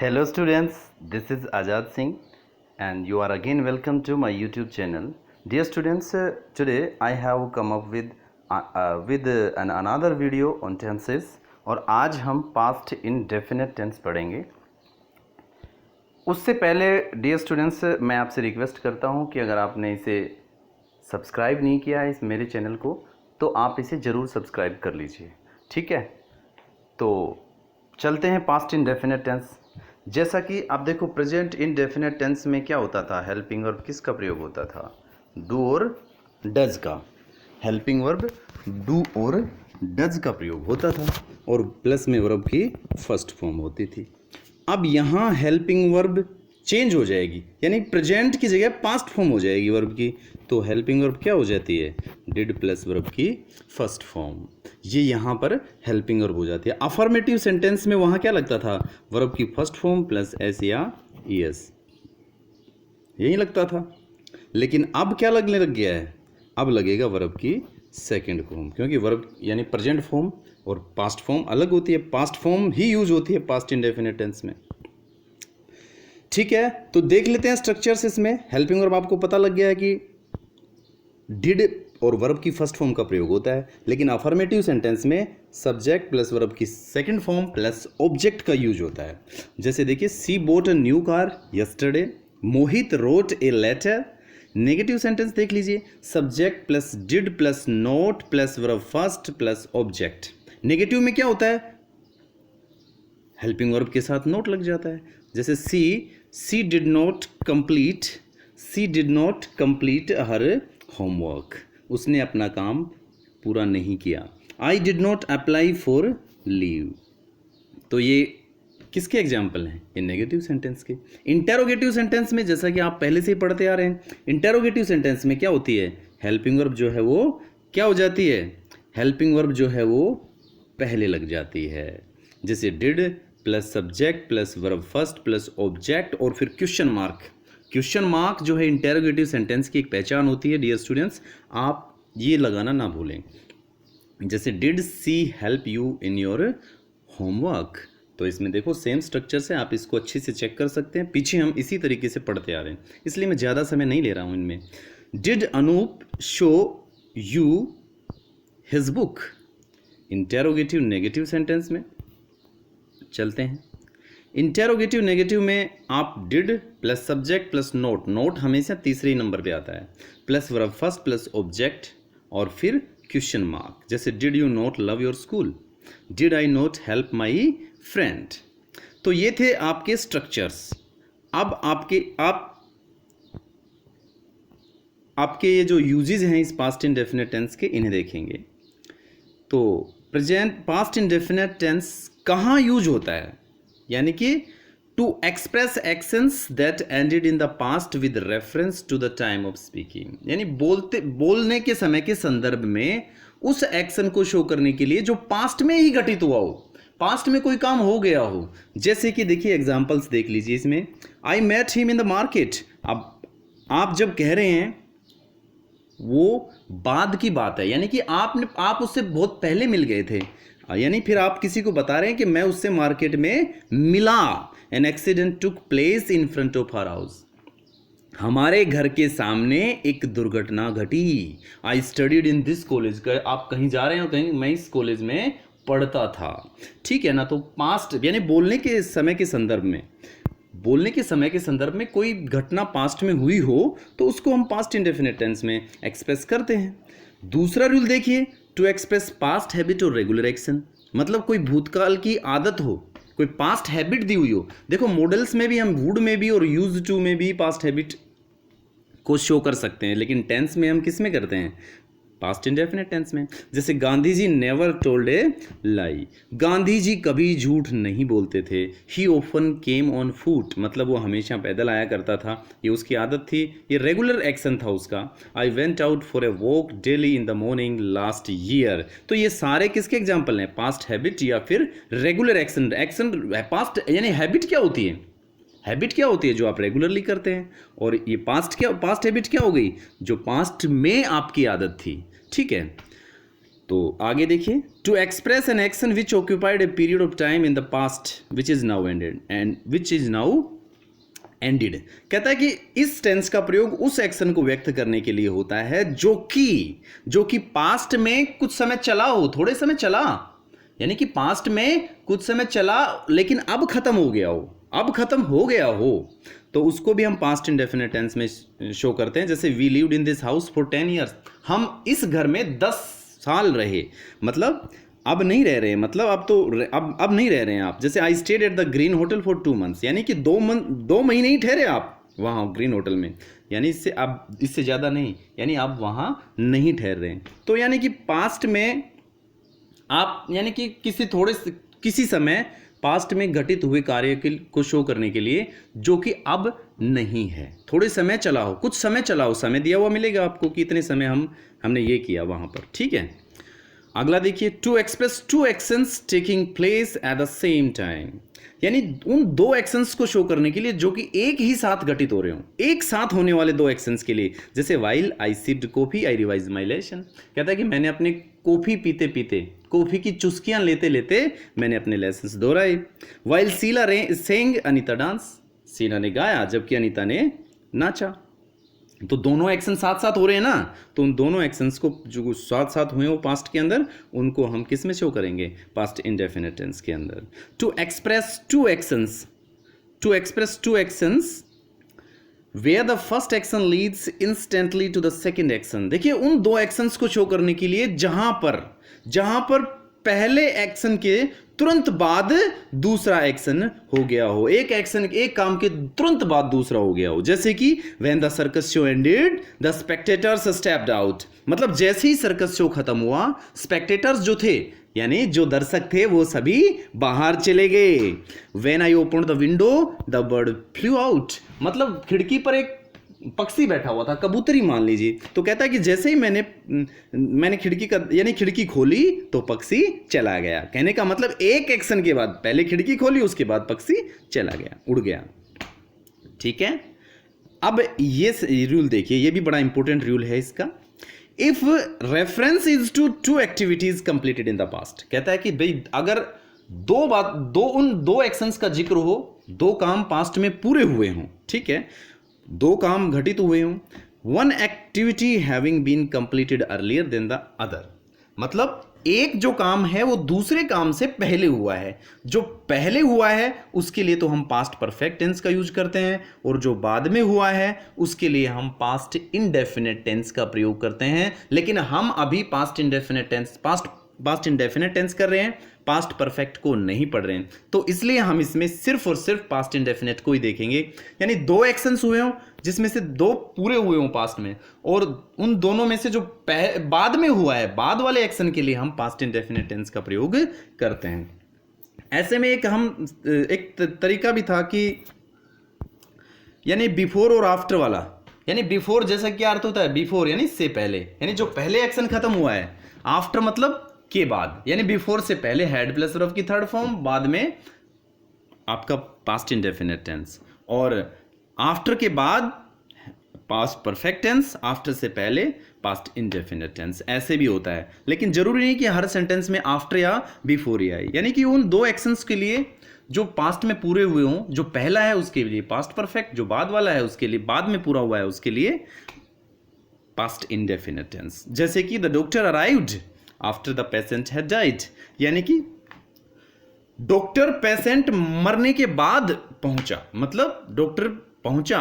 Hello students, this is Ajad Singh and you are again welcome to my YouTube channel. Dear students, today I have come up with another video on tenses और आज हम past indefinite tense पढ़ेंगे। उससे पहले dear students मैं आपसे request करता हूं कि अगर आपने इसे सब्सक्राइब नहीं किया है इस मेरे चैनल को तो आप इसे ज़रूर सब्सक्राइब कर लीजिए, ठीक है। तो चलते हैं पास्ट इंडेफिनिट टेंस। जैसा कि आप देखो प्रेजेंट इंडेफिनिट टेंस में क्या होता था, हेल्पिंग वर्ब किसका प्रयोग होता था, डू और डज का। हेल्पिंग वर्ब डू और डज का प्रयोग होता था और प्लस में वर्ब की फर्स्ट फॉर्म होती थी। अब यहाँ हेल्पिंग वर्ब चेंज हो जाएगी, यानी प्रेजेंट की जगह पास्ट फॉर्म हो जाएगी वर्ब की। तो हेल्पिंग वर्ब क्या हो जाती है, डिड प्लस वर्ब की फर्स्ट फॉर्म। ये यहाँ पर हेल्पिंग वर्ब हो जाती है। अफर्मेटिव सेंटेंस में वहाँ क्या लगता था, वर्ब की फर्स्ट फॉर्म प्लस एस या ईएस, यही लगता था। लेकिन अब क्या लगने लग गया है, अब लगेगा वर्ब की सेकेंड फॉर्म, क्योंकि वर्ब यानी प्रेजेंट फॉर्म और पास्ट फॉर्म अलग होती है। पास्ट फॉर्म ही यूज होती है पास्ट इंडेफिनिट टेंस में, ठीक है। तो देख लेते हैं स्ट्रक्चर्स इसमें। हेल्पिंग वर्ब आपको पता लग गया है कि डिड और वर्ब की फर्स्ट फॉर्म का प्रयोग होता है, लेकिन अफर्मेटिव सेंटेंस में सब्जेक्ट प्लस वर्ब की सेकंड फॉर्म प्लस ऑब्जेक्ट का यूज होता है। जैसे देखिए, she bought a new car yesterday, Mohit wrote a letter. Negative sentence देख लीजिए, subject plus did plus not plus verb first plus object. Negative में क्या होता है, हेल्पिंग वर्ब के साथ नोट लग जाता है। जैसे she did not complete her homework, उसने अपना काम पूरा नहीं किया। I did not apply for leave, तो ये किसके एग्जाम्पल हैं, ये नेगेटिव सेंटेंस के। इंटेरोगेटिव सेंटेंस में जैसा कि आप पहले से ही पढ़ते आ रहे हैं, इंटेरोगेटिव सेंटेंस में क्या होती है, हेल्पिंग वर्ब जो है वो क्या हो जाती है, हेल्पिंग वर्ब जो है वो पहले लग जाती है। जैसे did plus subject plus verb first plus object और फिर क्वेश्चन मार्क। क्वेश्चन मार्क जो है इंटेरोगेटिव सेंटेंस की एक पहचान होती है डियर स्टूडेंट्स, आप ये लगाना ना भूलें। जैसे did she help you in your homework, तो इसमें देखो सेम स्ट्रक्चर से आप इसको अच्छे से चेक कर सकते हैं। पीछे हम इसी तरीके से पढ़ते आ रहे हैं, इसलिए मैं ज़्यादा समय नहीं ले रहा हूँ इनमें। Did Anup show you his book, interrogative negative sentence में चलते हैं। इंटेरोगेटिव नेगेटिव में आप did plus subject plus not, not हमेशा तीसरे नंबर पे आता है, plus verb first plus object और फिर क्वेश्चन मार्क। जैसे did you not love your school, did I not help my friend. तो ये थे आपके स्ट्रक्चर्स। अब आपके ये जो यूजेस हैं इस पास्ट इंडेफिनिट टेंस के, इन्हें देखेंगे। तो प्रेजेंट पास्ट इंडेफिनिट टेंस कहाँ यूज होता है, यानी कि to express actions that ended in the past with reference to the time of speaking, यानी बोलने के समय के संदर्भ में उस एक्शन को शो करने के लिए जो पास्ट में ही घटित हुआ हो, पास्ट में कोई काम हो गया हो। जैसे कि देखिए एग्जांपल्स देख लीजिए इसमें, I met him in the market. अब आप जब कह रहे हैं वो बाद की बात है, यानी कि आप उससे बहुत पहले मिल गए थे, यानी फिर आप किसी को बता रहे हैं कि मैं उससे मार्केट में मिला। An accident took place in front of her house, हमारे घर के सामने एक दुर्घटना घटी। I studied in this college, आप कहीं जा रहे हो, कहीं मैं इस कॉलेज में पढ़ता था, ठीक है ना। तो पास्ट यानी बोलने के समय के संदर्भ में कोई घटना पास्ट में हुई हो तो उसको हम पास्ट इंडेफिनिट टेंस में एक्सप्रेस करते हैं। दूसरा रूल देखिए, टू एक्सप्रेस पास्ट हैबिट और रेगुलर एक्शन, मतलब कोई भूतकाल की आदत हो, कोई पास्ट हैबिट दी हुई हो। देखो मॉडल्स में भी हम वुड में भी और यूज्ड टू में भी पास्ट हैबिट को शो कर सकते हैं, लेकिन टेंस में हम किस में करते हैं, पास्ट इंडेफिनिट टेंस में। जैसे गांधी जी नेवर टोल्ड ए लाई, गांधी जी कभी झूठ नहीं बोलते थे। ही ऑफन केम ऑन फुट, मतलब वो हमेशा पैदल आया करता था, ये उसकी आदत थी, ये रेगुलर एक्शन था उसका। I went out for a walk daily in the morning last year, तो ये सारे किसके एग्जाम्पल हैं, पास्ट हैबिट या फिर रेगुलर एक्शन। एक्शन पास्ट यानी हैबिट क्या होती है, हैबिट क्या होती है जो आप रेगुलरली करते हैं, और ये पास्ट हैबिट क्या हो गई, जो पास्ट में आपकी आदत थी, ठीक है। तो आगे देखिए, to express an action which occupied a period of time in the past which is now ended and which is now ended. कहता है कि इस टेंस का प्रयोग उस एक्शन को व्यक्त करने के लिए होता है जो कि पास्ट में कुछ समय चला हो, थोड़े समय चला, यानी कि पास्ट में कुछ समय चला लेकिन अब खत्म हो गया हो, तो उसको भी हम पास्ट इंडेफिनिट टेंस में शो करते हैं। जैसे we lived in this house for 10 years, हम इस घर में 10 साल रहे, मतलब अब नहीं रह रहे हैं, मतलब अब नहीं रह रहे हैं आप। जैसे I stayed at the green hotel for 2 months, यानी कि 2 महीने ही ठहरे आप वहाँ ग्रीन होटल में, यानी इससे ज़्यादा नहीं, यानी आप वहाँ नहीं ठहर रहे हैं। तो यानी कि पास्ट में आप, यानी कि किसी समय पास्ट में घटित हुए कार्य को शो करने के लिए जो कि अब नहीं है, थोड़े समय चला हो, कुछ समय चला हो, समय दिया हुआ मिलेगा आपको कि इतने समय हमने ये किया वहाँ पर, ठीक है। अगला देखिए, to express 2 actions taking place at the same time, यानी उन 2 एक्शंस को शो करने के लिए जो कि एक ही साथ घटित हो रहे हो, एक साथ होने वाले 2 एक्शंस के लिए। जैसे while I sipped coffee I revise my lesson, कहता है कि मैंने अपने कॉफी पीते पीते, कॉफी की चुस्कियां लेते लेते मैंने अपने लेसन्स दोहराए। वाइल शीला सेंग अनीता डांस, शीला ने गाया जबकि अनीता ने नाचा। तो दोनों एक्शन साथ साथ हो रहे हैं ना, तो उन दोनों एक्शंस को जो साथ साथ हुए हो पास्ट के अंदर, उनको हम किस में शो करेंगे, पास्ट इंडेफिनिट टेंस के अंदर। To express two actions where the first action leads instantly to the second action. देखिए, उन 2 एक्शंस को शो करने के लिए जहां पर पहले एक्शन के तुरंत बाद दूसरा एक्शन हो गया हो, एक काम के तुरंत बाद दूसरा हो गया हो। जैसे कि when the circus show ended the spectators stepped out, मतलब जैसे ही सर्कस शो खत्म हुआ, स्पेक्टेटर्स जो थे, यानी जो दर्शक थे, वो सभी बाहर चले गए। When I open the window the bird flu out, मतलब खिड़की पर एक पक्षी बैठा हुआ था, कबूतरी मान लीजिए। तो कहता है कि जैसे ही मैंने खिड़की खोली तो पक्षी चला गया। कहने का मतलब एक एक्शन के बाद, पहले खिड़की खोली उसके बाद पक्षी चला गया, उड़ गया, ठीक है। अब ये रूल देखिए, ये भी बड़ा इंपॉर्टेंट रूल है इसका। If reference is to 2 activities completed in the past, कहता है कि भाई अगर उन 2 एक्शंस का जिक्र हो, 2 काम पास्ट में पूरे हुए हों, ठीक है, 2 काम घटित हुए हों, 1 activity having been completed earlier than the other, मतलब एक जो काम है वो दूसरे काम से पहले हुआ है। जो पहले हुआ है उसके लिए तो हम पास्ट परफेक्ट टेंस का यूज करते हैं, और जो बाद में हुआ है उसके लिए हम पास्ट इंडेफिनिट टेंस का प्रयोग करते हैं। लेकिन हम अभी पास्ट इंडेफिनिट टेंस कर रहे हैं, पास्ट परफेक्ट को नहीं पढ़ रहे हैं, तो इसलिए हम इसमें सिर्फ और सिर्फ पास्ट इंडेफिनिट को ही देखेंगे। यानी 2 एक्शंस हुए हों जिसमें से 2 पूरे हुए हों पास्ट में, और उन दोनों में से जो बाद में हुआ है, बाद वाले एक्शन के लिए हम पास्ट इंडेफिनिट टेंस का प्रयोग करते हैं। ऐसे में एक तरीका भी था कि यानी बिफोर और आफ्टर वाला, यानी बिफोर जैसा क्या अर्थ होता है, बिफोर यानी से पहले, यानी जो पहले एक्शन खत्म हुआ है, आफ्टर मतलब के बाद, यानी बिफोर से पहले हैड प्लस वर्ब की थर्ड फॉर्म, बाद में आपका पास्ट इंडेफिनिट टेंस, और आफ्टर के बाद पास्ट परफेक्ट टेंस, आफ्टर से पहले पास्ट इंडेफिनिट टेंस, ऐसे भी होता है। लेकिन जरूरी नहीं कि हर सेंटेंस में आफ्टर या बिफोर ही आए, यानी कि उन 2 एक्शंस के लिए जो पास्ट में पूरे हुए हों, जो पहला है उसके लिए पास्ट परफेक्ट, जो बाद वाला है उसके लिए बाद में पूरा हुआ है उसके लिए पास्ट इंडेफिनिट टेंस। जैसे कि the doctor arrived after the patient had died, यानी कि डॉक्टर पेशेंट मरने के बाद पहुंचा, मतलब डॉक्टर पहुंचा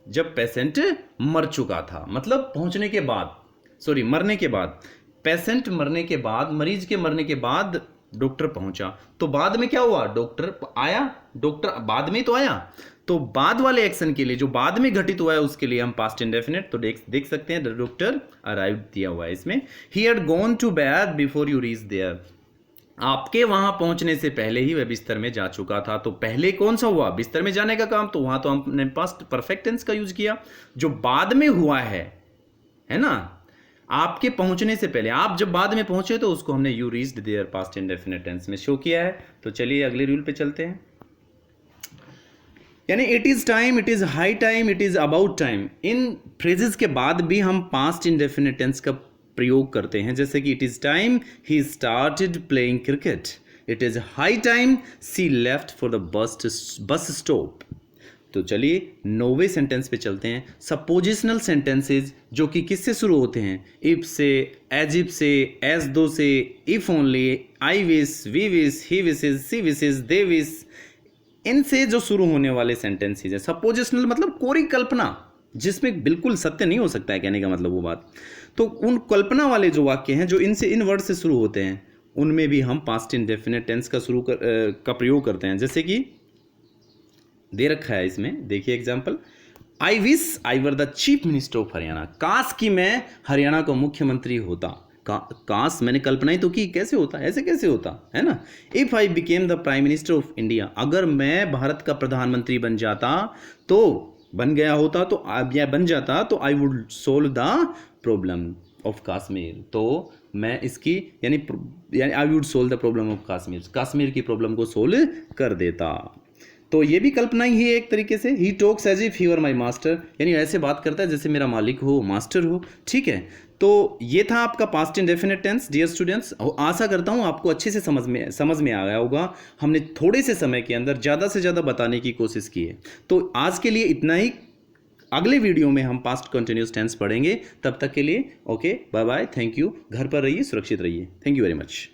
जब पेशेंट मर चुका था, मतलब पहुंचने के बाद, मरने के बाद, पेशेंट मरने के बाद, मरीज के मरने के बाद डॉक्टर पहुंचा। तो बाद में क्या हुआ, डॉक्टर आया, डॉक्टर बाद में तो आया। तो बाद वाले एक्शन के लिए जो बाद में घटित हुआ है उसके लिए हम पास्ट इंडेफिनिट, तो देख सकते हैं द डॉक्टर अराइव्ड दिया हुआ है इसमें। He had gone to bed before you reach there, आपके वहां पहुंचने से पहले ही वह बिस्तर में जा चुका था। तो पहले कौन सा हुआ, बिस्तर में जाने का काम, तो वहां तो हमने पास्ट परफेक्ट टेंस का यूज किया। जो बाद में हुआ है ना, आपके पहुंचने से पहले, आप जब बाद में पहुंचे तो उसको हमने you reached there past indefinite tense में शो किया है। तो चलिए अगले रूल पे चलते हैं। यानी it is time, it is high time, it is about time, in phrases के बाद भी हम पास्ट इंडेफिनिट टेंस का प्रयोग करते हैं, जैसे कि it is time he started playing cricket, it is high time she left for the bus stop. तो चलिए 9वें सेंटेंस पे चलते हैं। सपोजिशनल सेंटेंसेज जो कि किससे शुरू होते हैं? इफ से, एज इफ से, एज दो से, if only, I wish, we wish, he wishes, she wishes, they wish, इनसे जो शुरू होने वाले सेंटेंसेज हैं। सपोजिशनल मतलब कोरी कल्पना, जिसमें बिल्कुल सत्य नहीं हो सकता है, कहने का मतलब वो बात। तो उन कल्पना वाले जो वाक्य हैं जो इनसे, इन वर्ड से शुरू होते हैं, उनमें भी हम पास्ट इंडेफिनिट टेंस का प्रयोग करते हैं। जैसे कि दे रखा है इसमें, देखिए example, I wish I were the chief minister of Haryana, काश कि मैं हरियाणा का मुख्यमंत्री होता। काश मैंने कल्पना ही तो की, कैसे होता, ऐसे कैसे होता, है ना। If I became the prime minister of India, अगर मैं भारत का प्रधानमंत्री बन जाता, तो बन गया होता, तो या बन जाता, तो I would solve the problem of Kashmir, तो मैं इसकी यानी I would solve the problem of Kashmir, Kashmir की प्रॉब्लम को सोल्व कर देता। तो ये भी कल्पना ही है एक तरीके से। He talks as if he were my master, यानी ऐसे बात करता है जैसे मेरा मालिक हो, मास्टर हो, ठीक है। तो ये था आपका past indefinite tense dear students. आशा करता हूँ आपको अच्छे से समझ में आ गया होगा। हमने थोड़े से समय के अंदर ज़्यादा से ज़्यादा बताने की कोशिश की है। तो आज के लिए इतना ही। अगले वीडियो में हम पास्ट कंटिन्यूस टेंस पढ़ेंगे। तब तक के लिए okay, bye bye, thank you. घर पर रहिए, सुरक्षित रहिए। Thank you very much.